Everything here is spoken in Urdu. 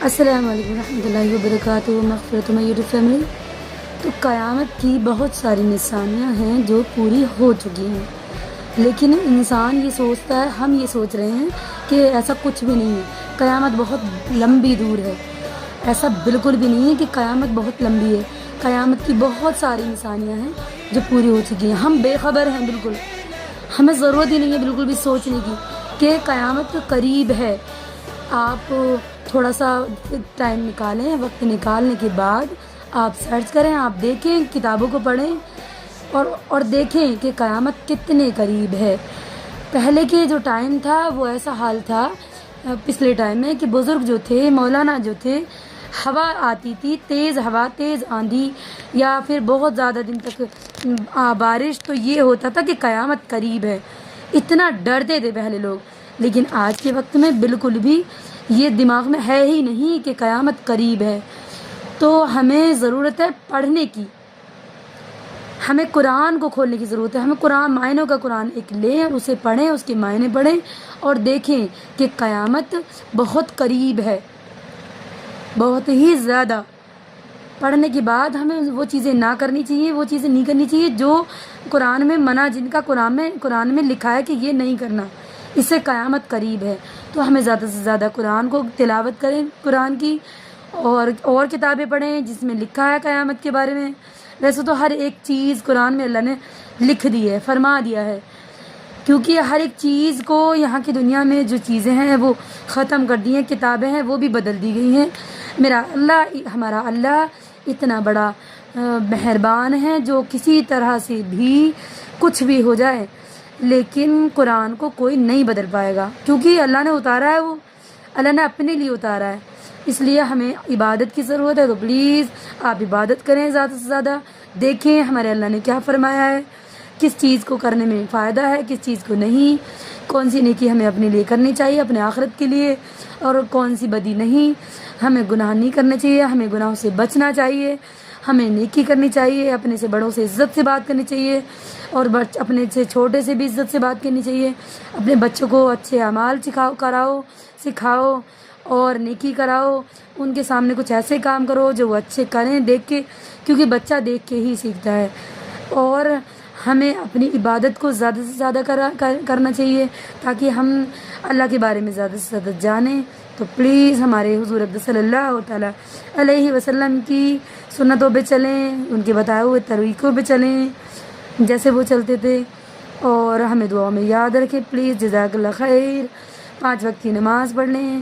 السلام علیکم ورحمۃ اللہ وبرکاتہ، مغفرت میں یوٹیوب فیملی۔ تو قیامت کی بہت ساری نشانیاں ہیں جو پوری ہو چکی ہیں، لیکن انسان یہ سوچتا ہے، ہم یہ سوچ رہے ہیں کہ ایسا کچھ بھی نہیں ہے، قیامت بہت لمبی دور ہے۔ ایسا بالکل بھی نہیں ہے کہ قیامت بہت لمبی ہے۔ قیامت کی بہت ساری نشانیاں ہیں جو پوری ہو چکی ہیں، ہم بے خبر ہیں، بالکل ہمیں ضرورت ہی نہیں ہے بالکل بھی سوچنے کی کہ قیامت قریب ہے۔ آپ تھوڑا سا ٹائم نکالیں، وقت نکالنے کے بعد آپ سرچ کریں، آپ دیکھیں، کتابوں کو پڑھیں اور دیکھیں کہ قیامت کتنے قریب ہے۔ پہلے کے جو ٹائم تھا وہ ایسا حال تھا پچھلے ٹائم میں کہ بزرگ جو تھے، مولانا جو تھے، ہوا آتی تھی، تیز ہوا، تیز آندھی یا پھر بہت زیادہ دن تک بارش، تو یہ ہوتا تھا کہ قیامت قریب ہے، اتنا ڈرتے تھے پہلے لوگ۔ لیکن آج کے وقت میں بالکل بھی یہ دماغ میں ہے ہی نہیں کہ قیامت قریب ہے۔ تو ہمیں ضرورت ہے پڑھنے کی، ہمیں قرآن کو کھولنے کی ضرورت ہے، ہمیں قرآن، معنوں کا قرآن ایک لیں اور اسے پڑھیں، اس کے معنی پڑھیں اور دیکھیں کہ قیامت بہت قریب ہے، بہت ہی زیادہ۔ پڑھنے کے بعد ہمیں وہ چیزیں نہ کرنی چاہیے، وہ چیزیں نہیں کرنی چاہیے جو قرآن میں منع، جن کا قرآن میں لکھا ہے کہ یہ نہیں کرنا، اس سے قیامت قریب ہے۔ تو ہمیں زیادہ سے زیادہ قرآن کو تلاوت کریں، قرآن کی، اور کتابیں پڑھیں جس میں لکھا ہے قیامت کے بارے میں۔ ویسے تو ہر ایک چیز قرآن میں اللہ نے لکھ دی ہے، فرما دیا ہے، کیونکہ ہر ایک چیز کو یہاں کی دنیا میں جو چیزیں ہیں وہ ختم کر دی ہیں، کتابیں ہیں وہ بھی بدل دی گئی ہیں۔ ہمارا اللہ اتنا بڑا مہربان ہے جو کسی طرح سے بھی کچھ بھی ہو جائے لیکن قرآن کو کوئی نہیں بدل پائے گا، کیونکہ اللہ نے اتارا ہے، وہ اللہ نے اپنے لیے اتارا ہے۔ اس لیے ہمیں عبادت کی ضرورت ہے، تو پلیز آپ عبادت کریں زیادہ سے زیادہ، دیکھیں ہمارے اللہ نے کیا فرمایا ہے، کس چیز کو کرنے میں فائدہ ہے، کس چیز کو نہیں، کون سی نیکی ہمیں اپنے لیے کرنی چاہیے، اپنے آخرت کے لیے، اور کون سی بدی نہیں۔ ہمیں گناہ نہیں کرنے چاہیے، ہمیں گناہوں سے بچنا چاہیے، ہمیں نیکی کرنی چاہیے، اپنے سے بڑوں سے عزت سے بات کرنی چاہیے، اور اپنے سے چھوٹے سے بھی عزت سے بات کرنی چاہیے۔ اپنے بچوں کو اچھے اعمال سکھاؤ اور نیکی کراؤ، ان کے سامنے کچھ ایسے کام کرو جو وہ اچھے کریں دیکھ کے، کیونکہ بچہ دیکھ کے ہی سیکھتا ہے۔ اور ہمیں اپنی عبادت کو زیادہ سے زیادہ کرنا چاہیے تاکہ ہم اللہ کے بارے میں زیادہ سے زیادہ جانیں۔ تو پلیز ہمارے حضور اقدس صلی اللہ تعالیٰ علیہ وسلم کی سنتوں پہ چلیں، ان کے بتائے ہوئے طریقوں پہ چلیں جیسے وہ چلتے تھے، اور ہمیں دعاؤں میں یاد رکھیں پلیز۔ جزاک اللہ خیر۔ 5 وقت کی نماز پڑھ لیں۔